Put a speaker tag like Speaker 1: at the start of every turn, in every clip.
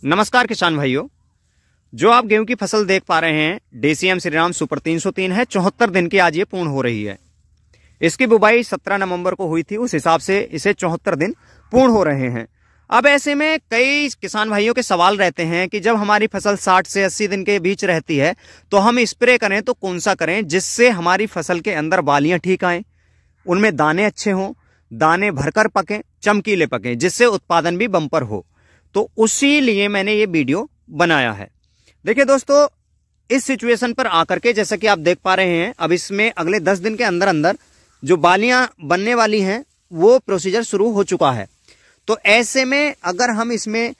Speaker 1: नमस्कार किसान भाइयों, जो आप गेहूं की फसल देख पा रहे हैं DCM श्रीराम सुपर 303 है। 74 दिन की आज ये पूर्ण हो रही है। इसकी बुवाई 17 नवंबर को हुई थी, उस हिसाब से इसे 74 दिन पूर्ण हो रहे हैं। अब ऐसे में कई किसान भाइयों के सवाल रहते हैं कि जब हमारी फसल 60 से 80 दिन के बीच रहती है तो हम स्प्रे करें तो कौन सा करें जिससे हमारी फसल के अंदर बालियां ठीक आएं, उनमें दाने अच्छे हों, दाने भरकर पकें, चमकीले पकें, जिससे उत्पादन भी बम्पर हो। तो उसी लिए मैंने ये वीडियो बनाया है। देखिए दोस्तों, इस सिचुएशन पर आकर के जैसा कि आप देख पा रहे हैं, अब इसमें अगले 10 दिन के अंदर अंदर जो बालियां बनने वाली हैं वो प्रोसीजर शुरू हो चुका है। तो ऐसे में अगर हम इसमें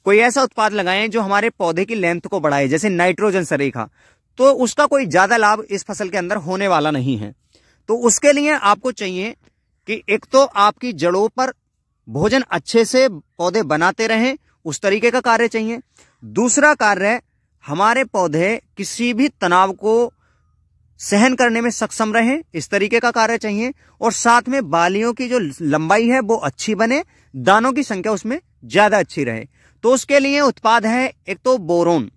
Speaker 1: कोई ऐसा उत्पाद लगाएं जो हमारे पौधे की लेंथ को बढ़ाए, जैसे नाइट्रोजन सरीखा, तो उसका कोई ज्यादा लाभ इस फसल के अंदर होने वाला नहीं है। तो उसके लिए आपको चाहिए कि एक तो आपकी जड़ों पर भोजन अच्छे से पौधे बनाते रहें, उस तरीके का कार्य चाहिए। दूसरा कार्य, हमारे पौधे किसी भी तनाव को सहन करने में सक्षम रहें, इस तरीके का कार्य चाहिए। और साथ में बालियों की जो लंबाई है वो अच्छी बने, दानों की संख्या उसमें ज्यादा अच्छी रहे। तो उसके लिए उत्पाद है एक तो बोरोन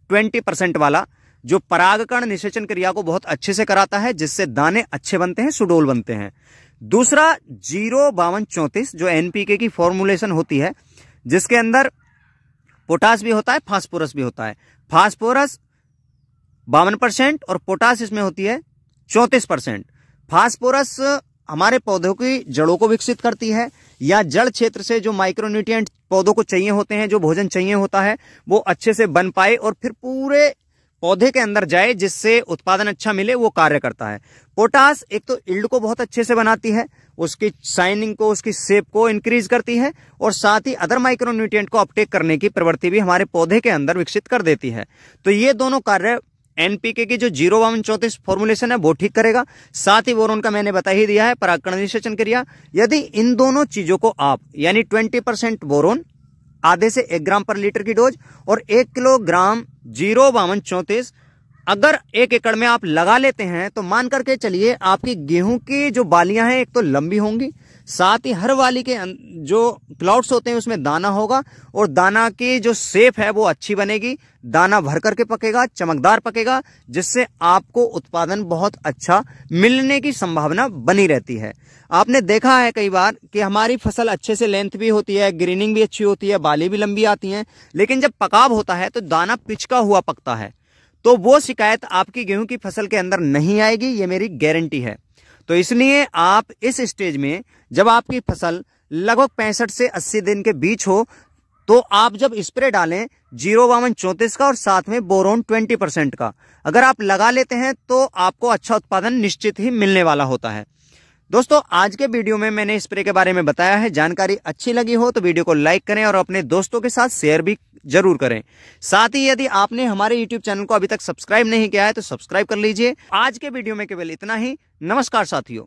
Speaker 1: 20% वाला, जो परागकण निषेचन क्रिया को बहुत अच्छे से कराता है, जिससे दाने अच्छे बनते हैं, सुडोल बनते हैं। दूसरा 05234 जो NPK की फॉर्मुलेशन होती है, जिसके अंदर पोटास भी होता है, फास्फोरस भी होता है। फास्फोरस 52% और पोटास इसमें होती है 34%। फास्फोरस हमारे पौधों की जड़ों को विकसित करती है, या जड़ क्षेत्र से जो माइक्रोन्यूट्रिएंट पौधों को चाहिए होते हैं, जो भोजन चाहिए होता है, वो अच्छे से बन पाए और फिर पूरे पौधे के अंदर जाए, जिससे उत्पादन अच्छा मिले, वो कार्य करता है। पोटास एक तो यील्ड को बहुत अच्छे से बनाती है, उसकी शाइनिंग को, उसकी शेप को इंक्रीज करती है, और साथ ही अदर माइक्रोन्यूट्रिएंट को अपटेक करने की प्रवृत्ति भी हमारे पौधे के अंदर विकसित कर देती है। तो ये दोनों कार्य NPK की जो 05234 फॉर्मुलेशन है वो ठीक करेगा। साथ ही बोरोन का मैंने बता ही दिया है, परागकण निषेचन क्रिया। यदि इन दोनों चीजों को आप, यानी 20% बोरोन आधे से 1 ग्राम पर लीटर की डोज और 1 किलोग्राम 05234 अगर 1 एकड़ में आप लगा लेते हैं, तो मान करके चलिए आपकी गेहूं की जो बालियां हैं एक तो लंबी होंगी, साथ ही हर वाली के जो प्लॉट्स होते हैं उसमें दाना होगा, और दाना की जो शेप है वो अच्छी बनेगी, दाना भर करके पकेगा, चमकदार पकेगा, जिससे आपको उत्पादन बहुत अच्छा मिलने की संभावना बनी रहती है। आपने देखा है कई बार कि हमारी फसल अच्छे से लेंथ भी होती है, ग्रीनिंग भी अच्छी होती है, बाली भी लंबी आती हैं, लेकिन जब पकाव होता है तो दाना पिचका हुआ पकता है। तो वो शिकायत आपकी गेहूं की फसल के अंदर नहीं आएगी, ये मेरी गारंटी है। तो इसलिए आप इस स्टेज में, जब आपकी फसल लगभग 65 से 80 दिन के बीच हो, तो आप जब स्प्रे डालें 05234 का और साथ में बोरोन 20% का अगर आप लगा लेते हैं, तो आपको अच्छा उत्पादन निश्चित ही मिलने वाला होता है। दोस्तों, आज के वीडियो में मैंने स्प्रे के बारे में बताया है। जानकारी अच्छी लगी हो तो वीडियो को लाइक करें और अपने दोस्तों के साथ शेयर भी जरूर करें। साथ ही यदि आपने हमारे YouTube चैनल को अभी तक सब्सक्राइब नहीं किया है तो सब्सक्राइब कर लीजिए। आज के वीडियो में केवल इतना ही। नमस्कार साथियों।